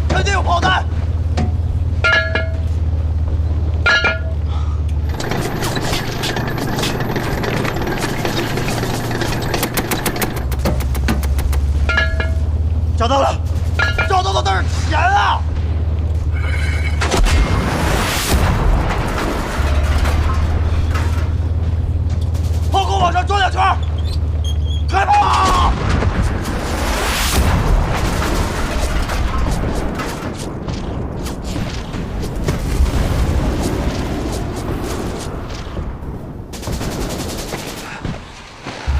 肯定有炮弹。找到了，找到的那是钱啊！炮口往上转2圈，开炮！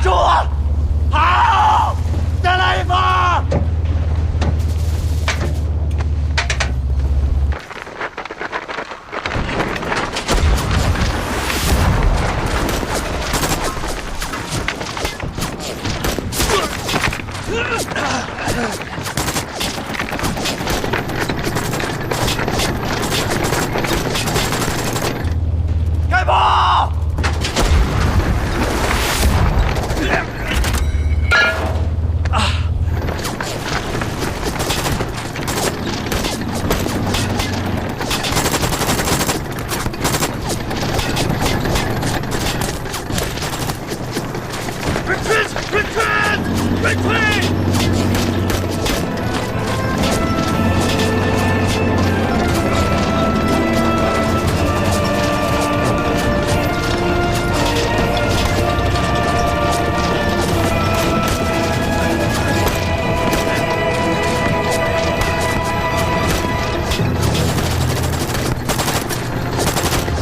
中了，好，再来一发！开炮！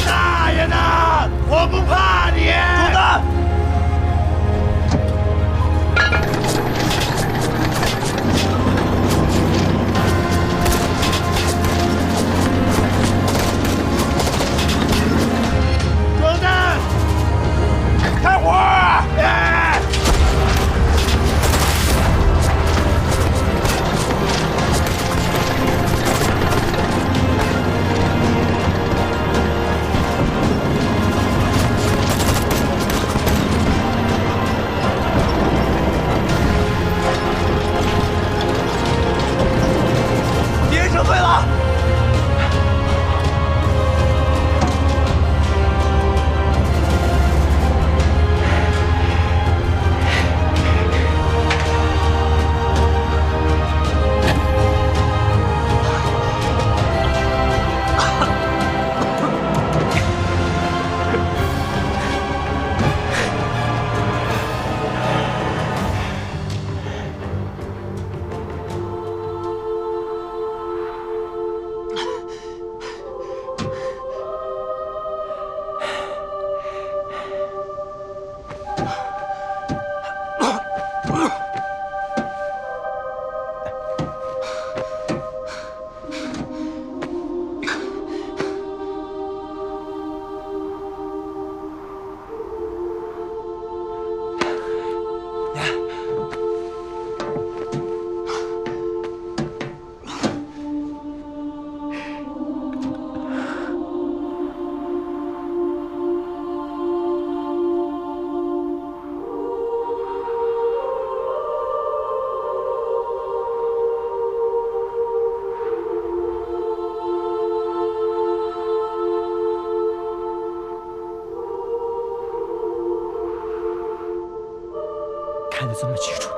大爷的，我不怕你！中弹！中弹！开火！哎！ 敌人撤退了！看得这么清楚，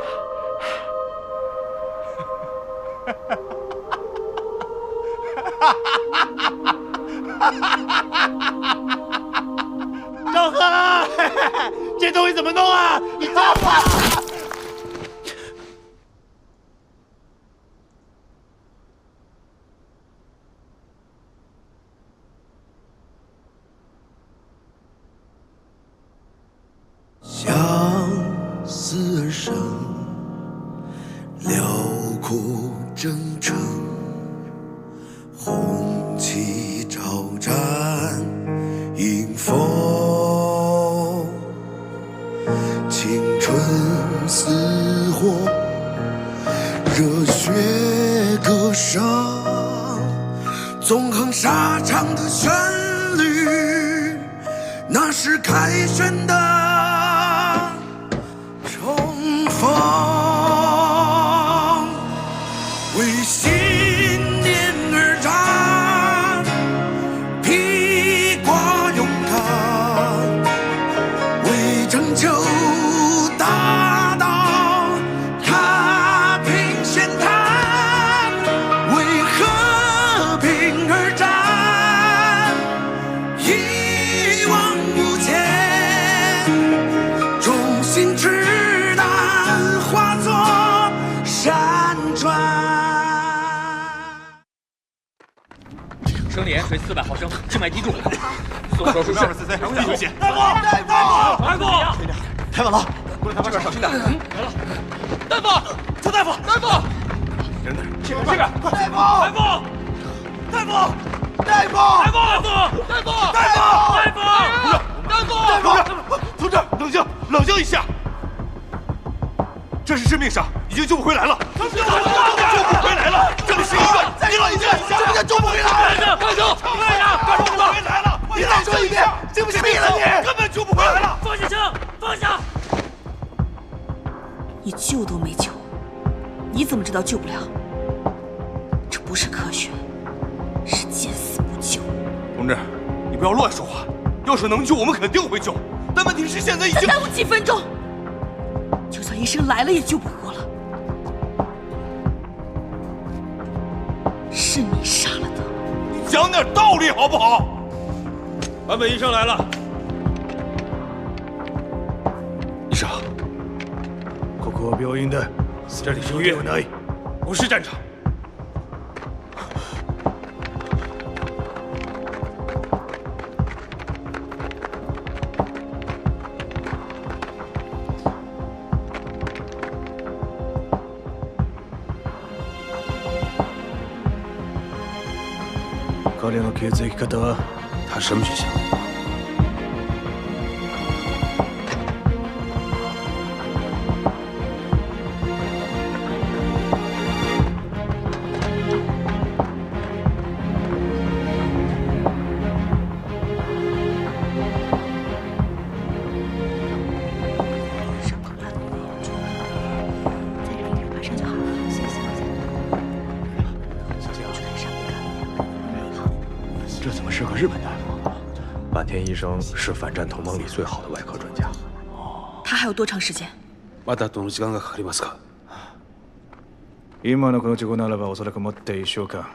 赵贺，这东西怎么弄啊？你造吧！相思而生，辽阔征程，红旗招展迎风，青春似火，热血歌声，纵横沙场的旋律，那是凯旋的冲锋，为信念。生理盐水400毫升，静脉滴注。送手术室。CC，滴出血。大夫！大夫！太晚了，过来台湾小心点。来了。大夫！邱大夫！大夫！人呢？这边！大夫！大夫！大夫！大夫！大夫！同志，冷静，冷静一下。这是致命伤，已经救不回来了。救不回来了！这里是医院，你冷静，什么叫救不回来？干什么？救不回来了！你再说一遍，信不信毙了你？根本救不回来了！放下枪，放下！你救都没救，你怎么知道救不了？这不是科学，是见死不救。同志，你不要乱说话。要是能救，我们肯定会救。但问题是现在已经……再耽误几分钟，就算医生来了也救不活了。是你杀了他。你讲点道理好不好？坂本医生来了。医生，ここは病院だ。这里是医院，不是战场。彼の血液型は？他什么学校？这怎么是个日本大夫？坂田医生是反战同盟里最好的外科专家。他还有多长时间？まだどの時間がかかりますか？今のこの事故ならばおそらくもって1週間。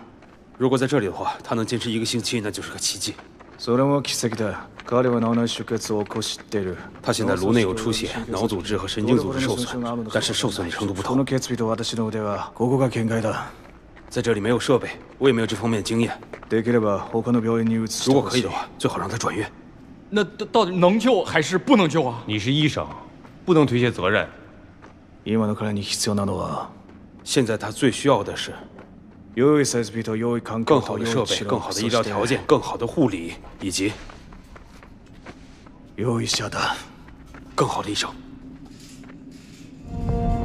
如果在这里的话，他能坚持1个星期，那就是个奇迹。それも奇跡だ。彼は脳内出血を起こしている。他现在颅内有出血，脑组织和神经组织受损，但是受损的程度不こ同。の血液と私の腕はここが限界だ。在这里没有设备，我也没有这方面的经验。できれば他の病院に移して如果ほしい可以的话，最好让他转院。那到底能救还是不能救啊？你是医生，不能推卸责任。今の彼に必要なのは现在他最需要的是良い設備と良い環境更好的と良い设备、更好的医疗条件、更好的护理，以及良い医者だ。更好的医生。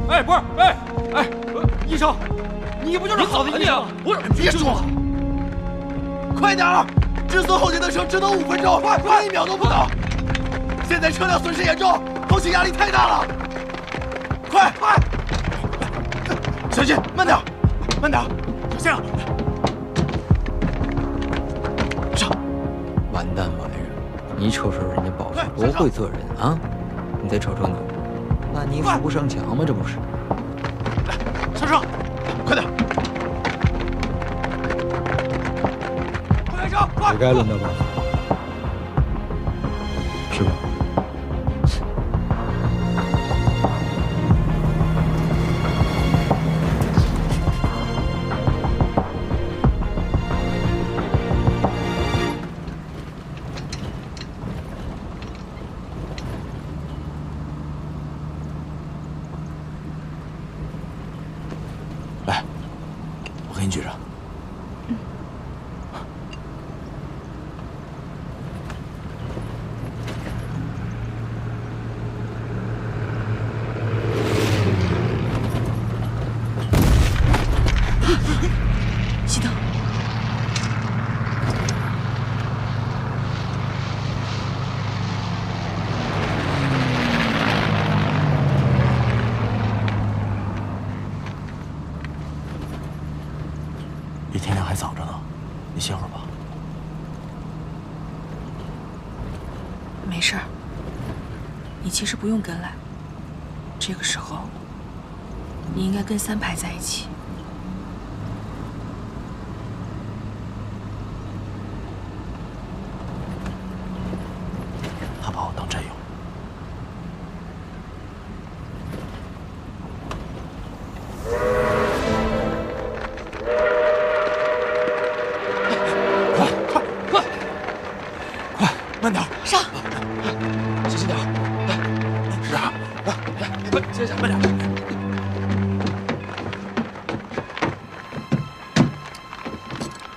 哎，不是，医生，你不就是好的医生？不是，别说了，快点儿！至尊后进的车只等5分钟，快1秒都不等。现在车辆损失严重，后勤压力太大了。快！小心，慢点，慢点，小心啊！上！完蛋玩意儿！你瞅瞅人家保镖多会做人啊！你再瞅瞅你，那你扶不上墙吗？这不是？来，上车，快点！快点上！快！也该轮到吧？是吧？来，我给你举着。熄灯。离天亮还早着呢，你歇会儿吧。没事儿，你其实不用跟来。这个时候，你应该跟3排在一起。他把我当战友。快！接下，慢点。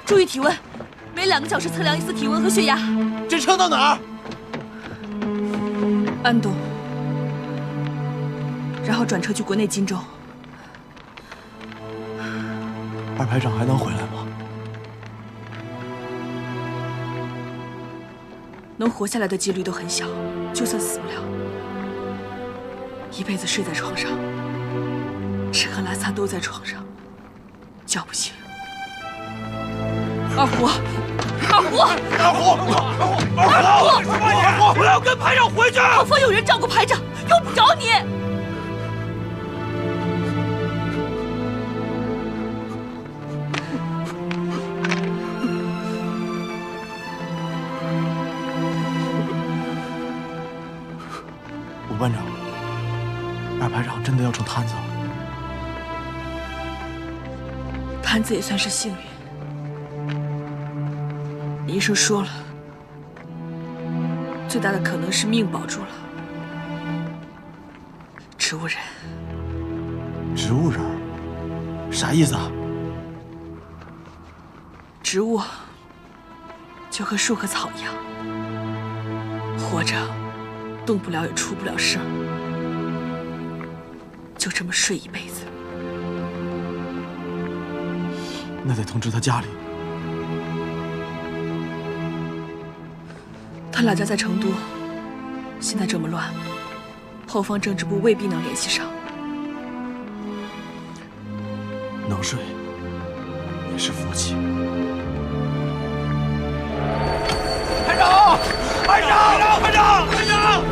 注意体温，每2个小时测量一次体温和血压。这车到哪儿？安东，然后转车去国内荆州。二排长还能回来吗？能活下来的几率都很小，就算死不了，一辈子睡在床上，吃喝拉撒都在床上，叫不醒。二虎，二虎，二虎，二虎，我要跟排长回去。后方有人照顾排长，用不着你。吴班长，二排长真的要成瘫子了。瘫子也算是幸运。医生说了，最大的可能是命保住了。植物人，植物人，啥意思啊？植物就和树和草一样，活着动不了也出不了声，就这么睡一辈子。那得通知他家里。他老家在成都，现在这么乱，后方政治部未必能联系上。能睡也是福气。排长，排长，排长，排长！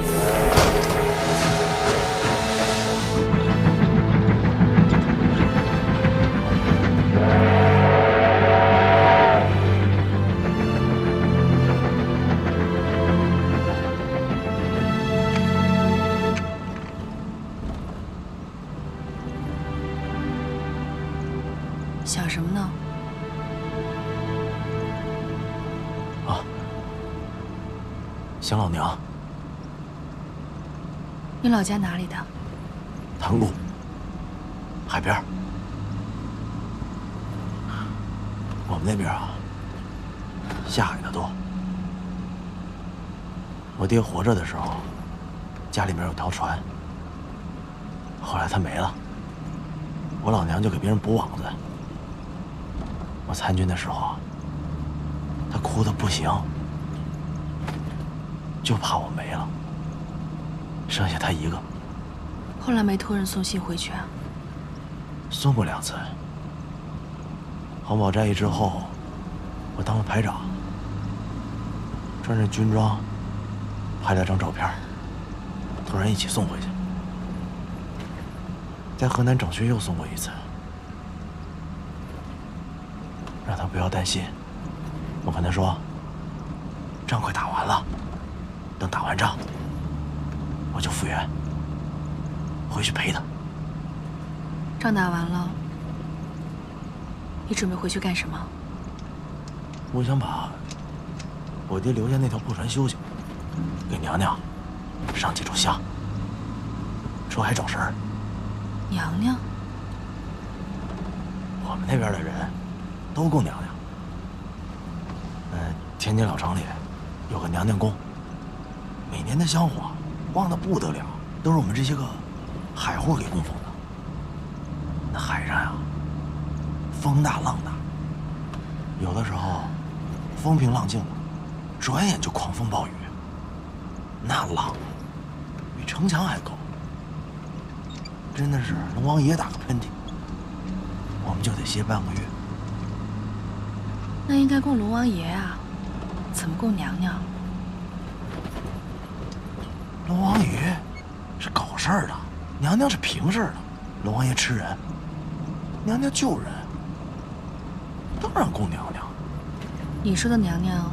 想什么呢？啊，想老娘。你老家哪里的？塘沽，海边。我们那边啊，下海的多。我爹活着的时候，家里面有条船，后来他没了，我老娘就给别人补网子。我参军的时候，他哭得不行，就怕我没了，剩下他一个。后来没托人送信回去啊？送过2次。黄堡战役之后，我当了排长，穿着军装，拍了张照片，托人一起送回去。在河南整训又送过1次。让他不要担心，我跟他说，仗快打完了，等打完仗，我就复员，回去陪他。仗打完了，你准备回去干什么？我想把我爹留下那条破船修修，给娘娘上几炷香，车还整神儿。娘娘？我们那边的人都供娘娘。天津老城里有个娘娘宫，每年的香火旺得不得了，都是我们这些个海户给供奉的。那海上呀，风大浪大，有的时候风平浪静的，转眼就狂风暴雨，那浪比城墙还高，真的是龙王爷打个喷嚏，我们就得歇半个月。那应该供龙王爷啊，怎么供娘娘？龙王爷是搞事儿的，娘娘是平事儿的。龙王爷吃人，娘娘救人，当然供娘娘。你说的娘娘，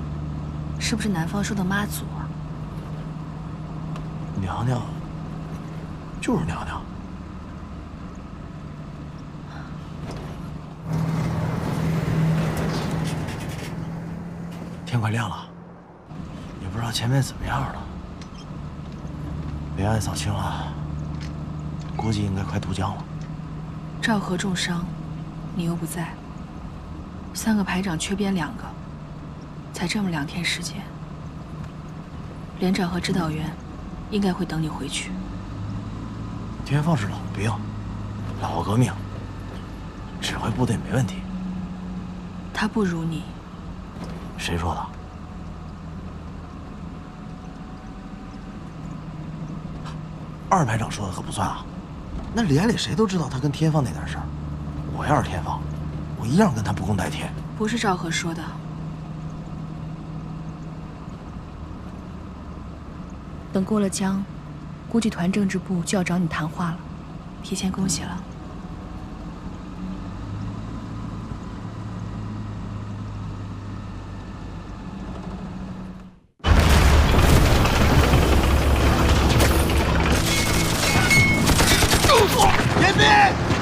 是不是南方说的妈祖啊？娘娘就是娘娘。天快亮了，也不知道前面怎么样了。北岸扫清了，估计应该快渡江了。赵和重伤，你又不在，3个排长缺编2个，才这么2天时间，连长和指导员应该会等你回去。天放是老兵，老革命，指挥部队没问题。他不如你。谁说的？2排长说的可不算啊。那连里谁都知道他跟天放那点事儿。我要是天放，我一样跟他不共戴天。不是赵和说的。等过了江，估计团政治部就要找你谈话了。提前恭喜了。严斌，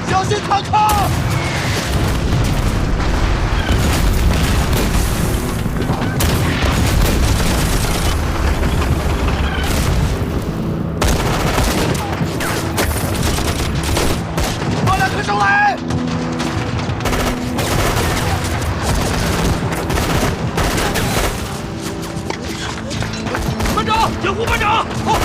小心坦克！把2个上来！班长，掩护班长！好。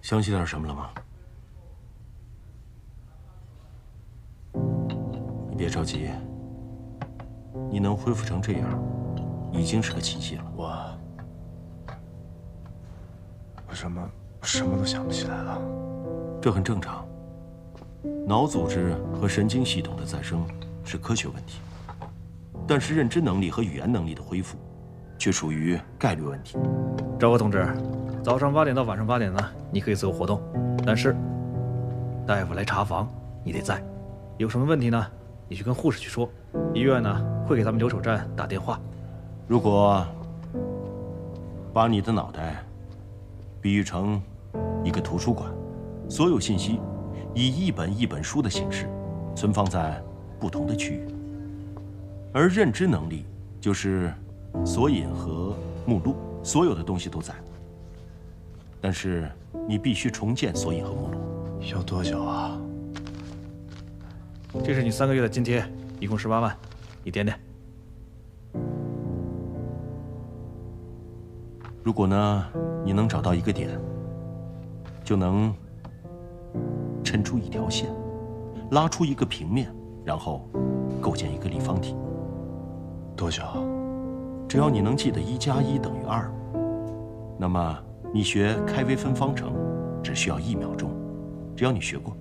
想起点什么了吗？你别着急，你能恢复成这样，已经是个奇迹了。我什么都想不起来了。这很正常。脑组织和神经系统的再生是科学问题，但是认知能力和语言能力的恢复，却属于概率问题。赵和同志，早上8点到晚上8点呢，你可以自由活动，但是大夫来查房，你得在。有什么问题呢，你去跟护士去说。医院呢会给咱们留守站打电话。如果把你的脑袋比喻成一个图书馆，所有信息以一本一本书的形式存放在不同的区域，而认知能力就是索引和目录，所有的东西都在。但是你必须重建索引和目录。要多久啊？这是你3个月的津贴，一共18万，你点点。如果呢，你能找到一个点，就能抻出一条线，拉出一个平面，然后构建一个立方体。多久？只要你能记得1+1等于2，那么你学开微分方程只需要1秒钟。只要你学过。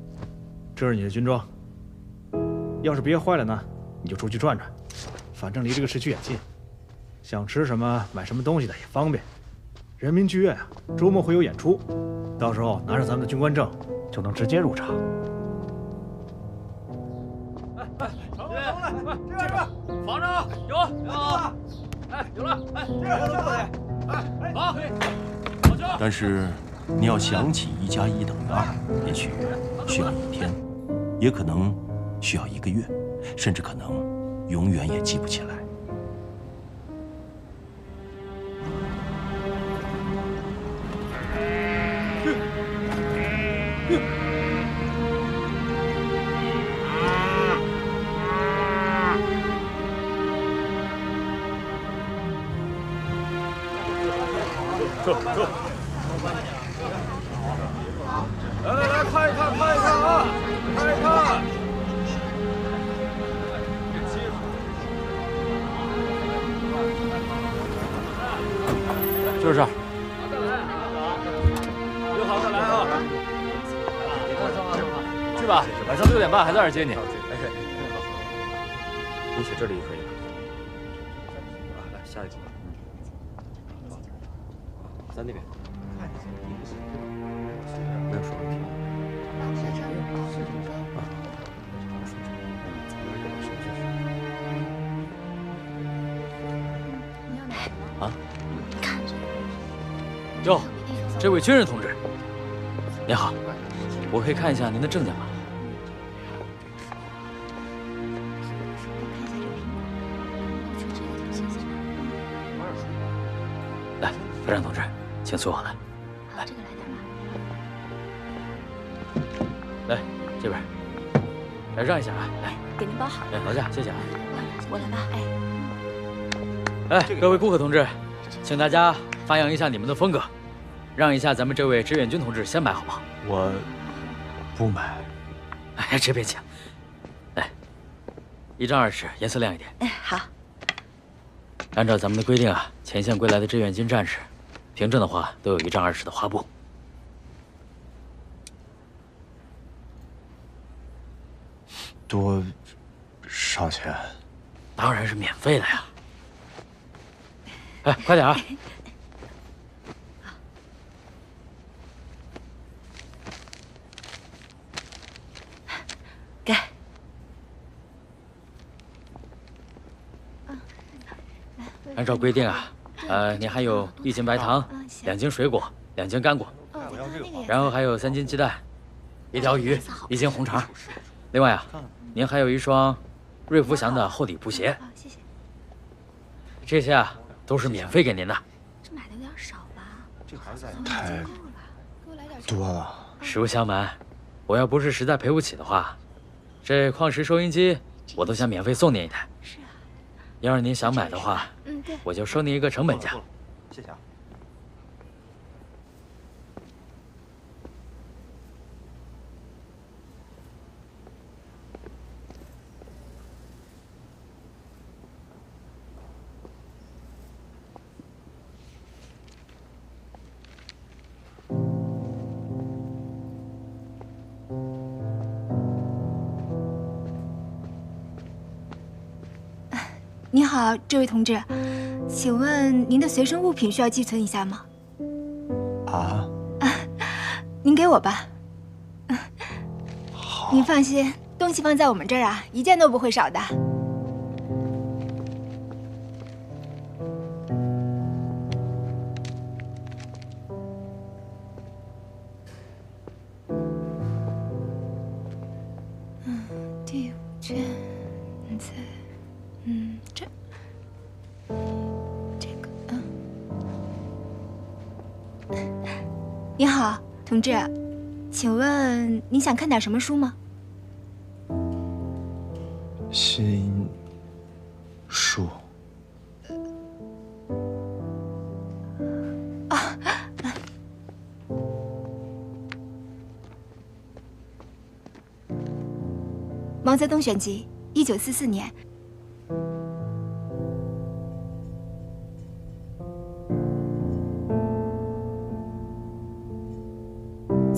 这是你的军装，要是憋坏了呢，你就出去转转，反正离这个市区也近，想吃什么买什么东西的也方便。人民剧院啊，周末会有演出，到时候拿着咱们的军官证就能直接入场。房长有，哎，有了，哎，好，但是你要想起1+1等于2，也许需要1天，也可能需要1个月，甚至可能永远也记不起来。走，来，看一看啊，看一看。就是这儿。有好再来啊！去吧，晚上6点半还在这儿接你。你写这里就可以了。来，下一个。在那边。没有什么问题。啊？哟，这位军人同志，您好，我可以看一下您的证件吗？来，排长同志，请随我来。来，这个来点吧。来，这边。来，让一下啊！来，给您包好。哎，劳驾，谢谢啊。我来吧，哎。哎，各位顾客同志，请大家发扬一下你们的风格，让一下咱们这位志愿军同志先买，好不好？我不买。哎，这边请。来，1张20，颜色亮一点。哎，好。按照咱们的规定啊，前线归来的志愿军战士，凭证的话都有1张20的花布。多少钱？当然是免费的呀。哎，快点啊！给。按照规定啊，您还有1斤白糖、2斤水果、2斤干果，然后还有3斤鸡蛋、1条鱼、1斤红肠。另外啊，您还有1双瑞福祥的厚底布鞋。谢谢。这些啊都是免费给您的。这买的有点少吧？这还是太多了。实不相瞒，我要不是实在赔不起的话，这矿石收音机我都想免费送您1台。是啊。要是您想买的话，对，我就收您一个成本价。谢谢啊。你好，这位同志，请问您的随身物品需要寄存一下吗？啊？您给我吧。好。您放心，东西放在我们这儿啊，一件都不会少的。第5卷在。你好，同志，请问你想看点什么书吗？新书。毛泽东选集，1944年。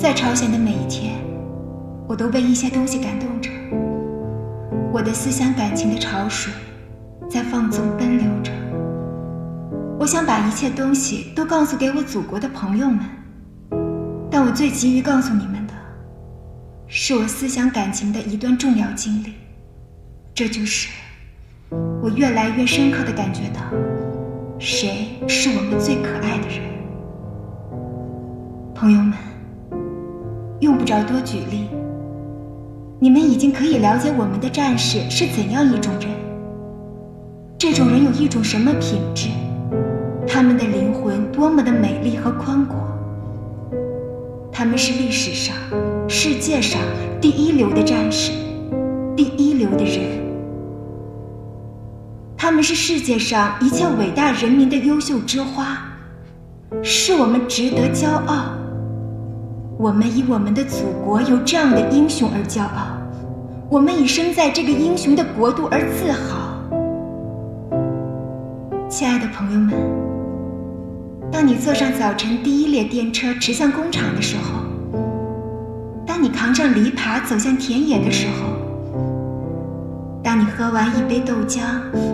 在朝鲜的每一天，我都被一些东西感动着。我的思想感情的潮水在放纵奔流着。我想把一切东西都告诉给我祖国的朋友们，但我最急于告诉你们的，是我思想感情的一段重要经历。这就是我越来越深刻地感觉到，谁是我们最可爱的人。朋友们，用不着多举例，你们已经可以了解我们的战士是怎样一种人。这种人有一种什么品质？他们的灵魂多么的美丽和宽广。他们是历史上、世界上第一流的战士，第一流的人。他们是世界上一切伟大人民的优秀之花，是我们值得骄傲。我们以我们的祖国有这样的英雄而骄傲，我们以生在这个英雄的国度而自豪。亲爱的朋友们，当你坐上早晨第一列电车驰向工厂的时候，当你扛上犁耙走向田野的时候，当你喝完一杯豆浆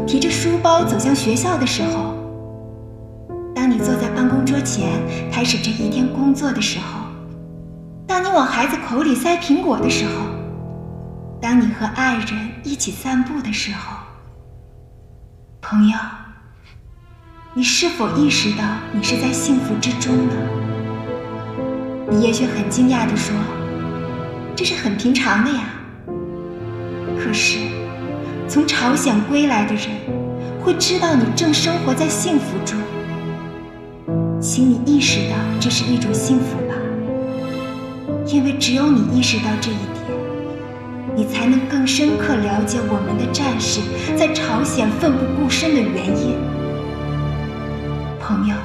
提着书包走向学校的时候，当你坐在办公桌前开始这一天工作的时候，当你往孩子口里塞苹果的时候，当你和爱人一起散步的时候，朋友，你是否意识到你是在幸福之中呢？你也许很惊讶地说，这是很平常的呀。可是从朝鲜归来的人会知道你正生活在幸福中，请你意识到这是一种幸福吧，因为只有你意识到这一点，你才能更深刻了解我们的战士在朝鲜奋不顾身的原因。朋友，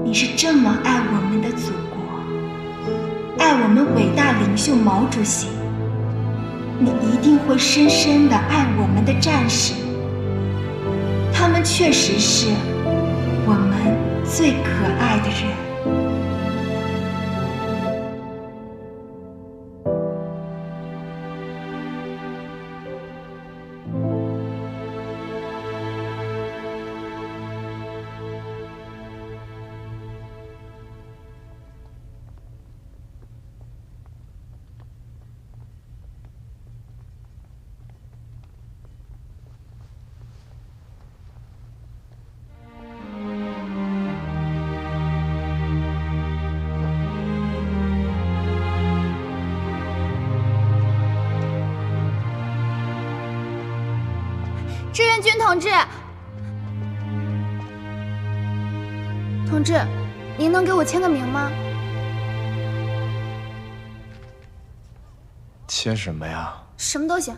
你是这么爱我们的祖国，爱我们伟大领袖毛主席，你一定会深深地爱我们的战士，他们确实是我们最可爱的人。志愿军同志，同志，您能给我签个名吗？签什么呀？什么都行。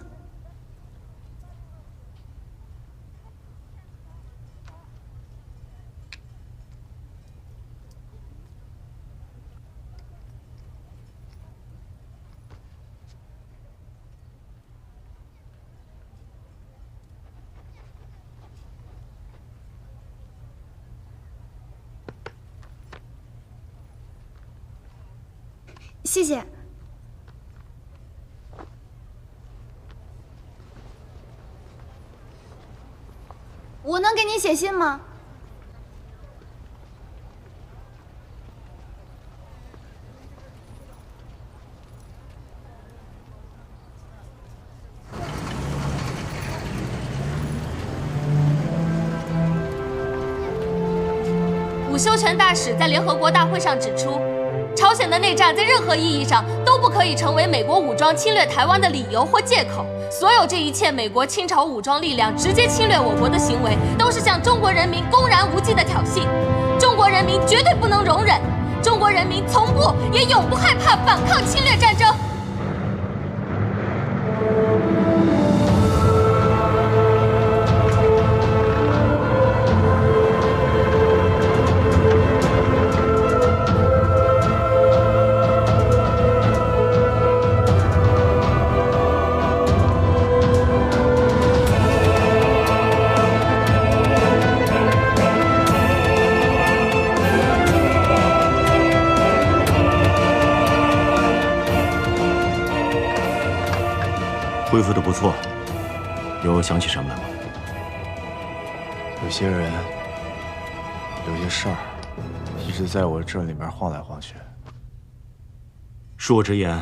谢谢。我能给你写信吗？伍修权大使在联合国大会上指出，朝鲜的内战在任何意义上都不可以成为美国武装侵略台湾的理由或借口。所有这一切美国清朝武装力量直接侵略我国的行为，都是向中国人民公然无忌的挑衅。中国人民绝对不能容忍，中国人民从不也永不害怕反抗侵略战争。恢复的不错，有想起什么来吗？有些人，有些事儿，一直在我这里边晃来晃去。恕我直言，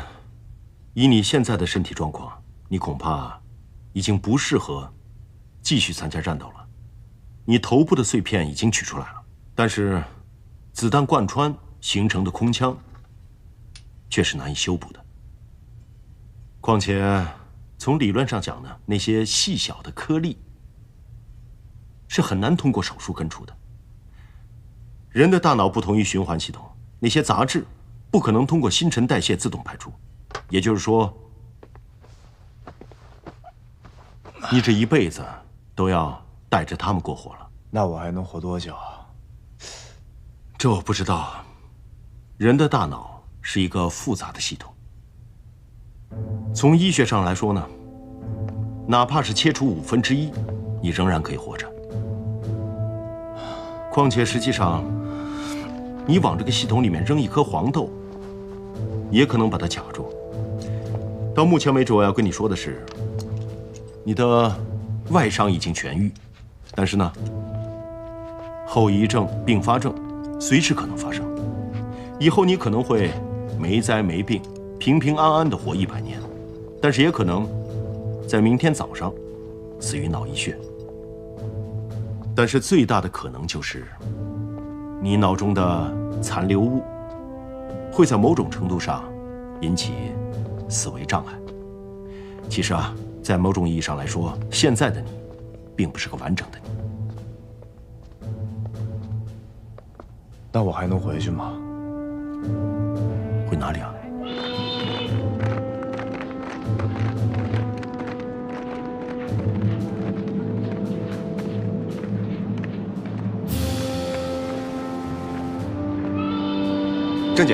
以你现在的身体状况，你恐怕已经不适合继续参加战斗了。你头部的碎片已经取出来了，但是子弹贯穿形成的空腔却是难以修补的。况且从理论上讲呢，那些细小的颗粒是很难通过手术根除的。人的大脑不同于循环系统，那些杂质不可能通过新陈代谢自动排出，也就是说，你这一辈子都要带着它们过活了。那我还能活多久啊？这我不知道。人的大脑是一个复杂的系统，从医学上来说呢，哪怕是切除1/5，你仍然可以活着。况且实际上，你往这个系统里面扔一颗黄豆，也可能把它卡住。到目前为止，我要跟你说的是，你的外伤已经痊愈，但是呢，后遗症、并发症随时可能发生。以后你可能会没灾没病，平平安安的活100年，但是也可能在明天早上死于脑溢血。但是最大的可能就是，你脑中的残留物会在某种程度上引起思维障碍。其实啊，在某种意义上来说，现在的你并不是个完整的你。那我还能回去吗？回哪里啊？郑姐，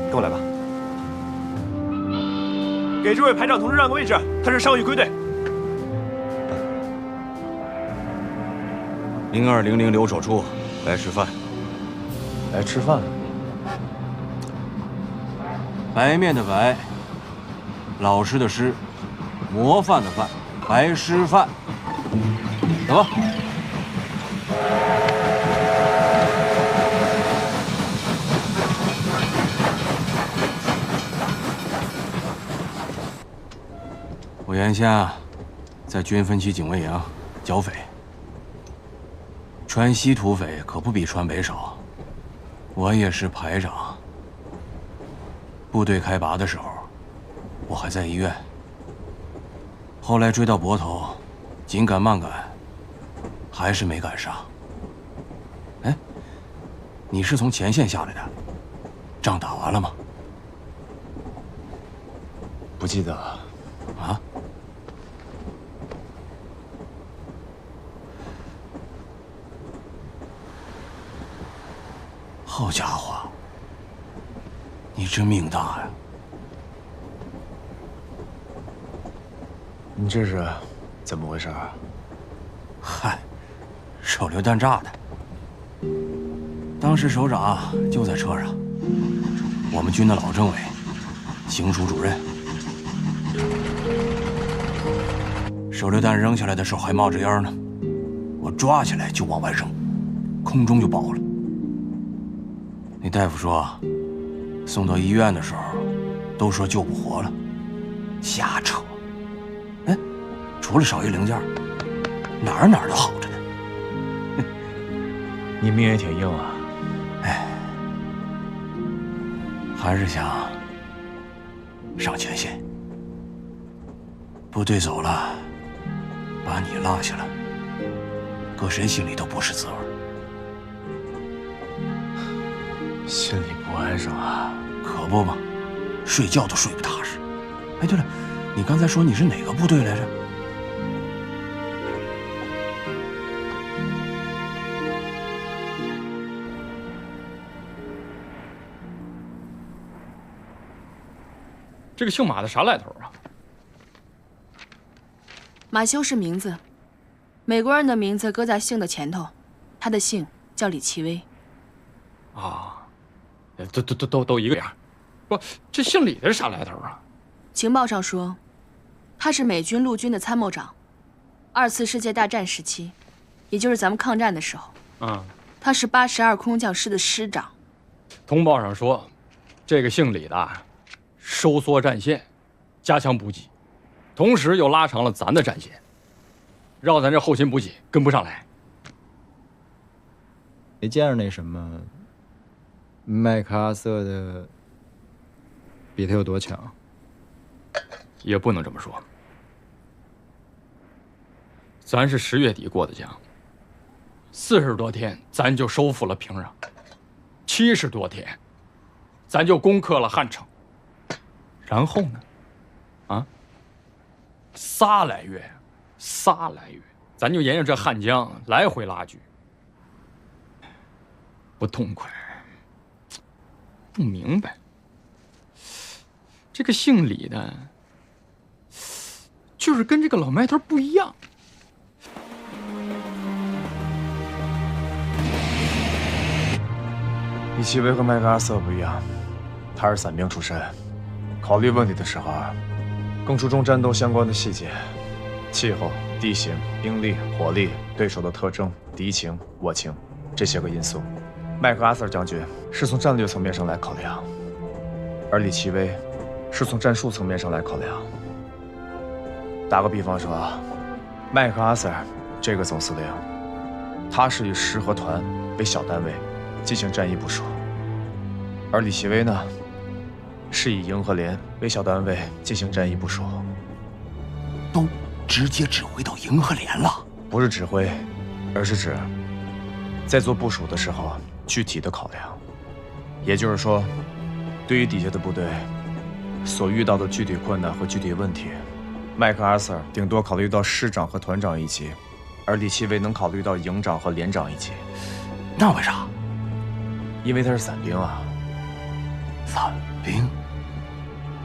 跟我来吧。给这位排长同志让个位置，他是上尉归队。0200刘守初，来吃饭。来吃饭。白面的白，老师的师，模范的范，白师范。走吧。我眼下在军分区警卫营剿匪，川西土匪可不比川北少。我也是排长。部队开拔的时候，我还在医院。后来追到泊头，紧赶慢赶，还是没赶上。哎，你是从前线下来的？仗打完了吗？不记得了。啊？好家伙！你真命大呀！你这是怎么回事啊？嗨，手榴弹炸的。当时首长就在车上，我们军的老政委，行署主任。手榴弹扔下来的时候还冒着烟呢，我抓起来就往外扔，空中就爆了。那大夫说，送到医院的时候，都说救不活了，瞎扯。哎，除了少一零件，哪儿都好着呢。你命也挺硬啊。哎，还是想上前线。部队走了，把你落下了，搁谁心里都不是滋味。心里不安生啊。可不嘛，睡觉都睡不踏实。哎，对了，你刚才说你是哪个部队来着？这个姓马的啥来头啊？马修是名字，美国人的名字搁在姓的前头，他的姓叫李奇微。啊，都一个样。不，这姓李的是啥来头啊？情报上说，他是美军陆军的参谋长，2次世界大战时期，也就是咱们抗战的时候，他是82空降师的师长。通报上说，这个姓李的收缩战线，加强补给，同时又拉长了咱的战线，让咱这后勤补给跟不上来。没见着那什么麦克阿瑟的比他有多强？也不能这么说。咱是10月底过的江，40多天咱就收复了平壤，70多天咱就攻克了汉城，然后呢，仨来月，咱就沿着这汉江来回拉锯，不痛快，不明白，这个姓李的，就是跟这个老麦头不一样。李奇微和麦克阿瑟不一样，他是伞兵出身，考虑问题的时候更注重战斗相关的细节，气候、地形、兵力、火力、对手的特征、敌情、我情这些个因素。麦克阿瑟将军是从战略层面上来考量，而李奇微是从战术层面上来考量。打个比方说，麦克阿瑟这个总司令，他是以师和团为小单位进行战役部署，而李奇微呢，是以营和连为小单位进行战役部署。都直接指挥到营和连了？不是指挥，而是指在做部署的时候具体的考量。也就是说，对于底下的部队所遇到的具体困难和具体问题，麦克阿瑟顶多考虑到师长和团长一级，而李奇微能考虑到营长和连长一级。那为啥？因为他是伞兵啊。伞兵？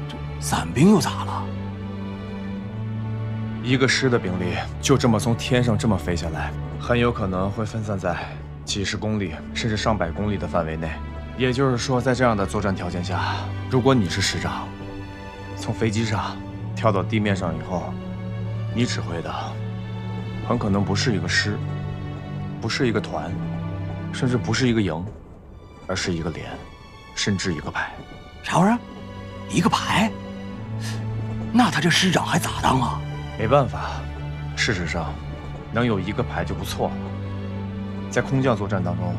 这伞兵又咋了？一个师的兵力就这么从天上这么飞下来，很有可能会分散在几十公里甚至上百公里的范围内。也就是说，在这样的作战条件下，如果你是师长，从飞机上跳到地面上以后，你指挥的很可能不是一个师，不是一个团，甚至不是一个营，而是一个连，甚至一个排。啥玩意儿？一个排？那他这师长还咋当啊？没办法，事实上，能有一个排就不错了。在空降作战当中，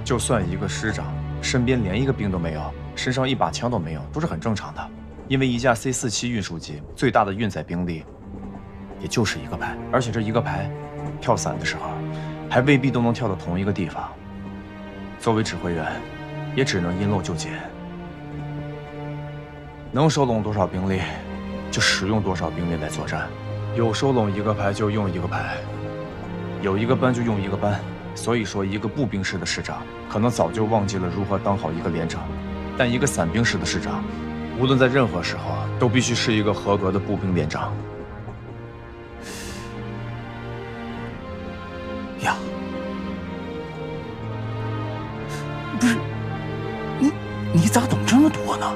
就算一个师长身边连一个兵都没有，身上一把枪都没有，都是很正常的。因为一架 C-47运输机最大的运载兵力，也就是一个排，而且这一个排跳伞的时候，还未必都能跳到同一个地方。作为指挥员，也只能因漏就捡，能收拢多少兵力，就使用多少兵力来作战。有收拢一个排就用一个排，有一个班就用一个班。所以说，一个步兵师的师长可能早就忘记了如何当好一个连长，但一个伞兵师的师长，无论在任何时候都必须是一个合格的步兵连长。呀，不是，你咋懂这么多呢？